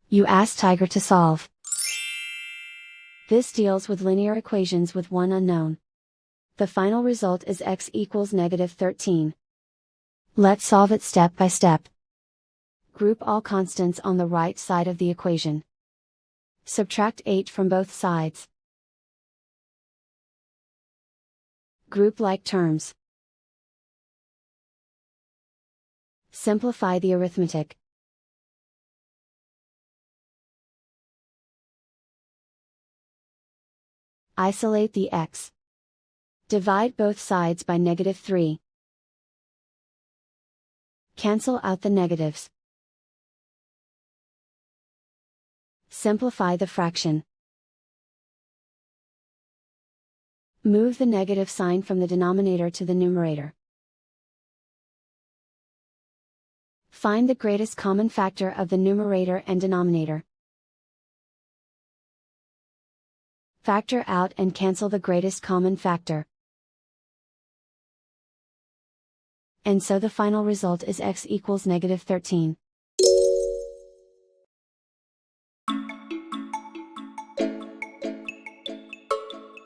You ask Tiger to solve. This deals with linear equations with one unknown. The final result is x equals -13. Let's solve it step by step. Group all constants on the right side of the equation. Subtract 8 from both sides. Group like terms. Simplify the arithmetic. Isolate the x. Divide both sides by -3. Cancel out the negatives. Simplify the fraction. Move the negative sign from the denominator to the numerator. Find the greatest common factor of the numerator and denominator. Factor out and cancel the greatest common factor. And so the final result is x equals -13.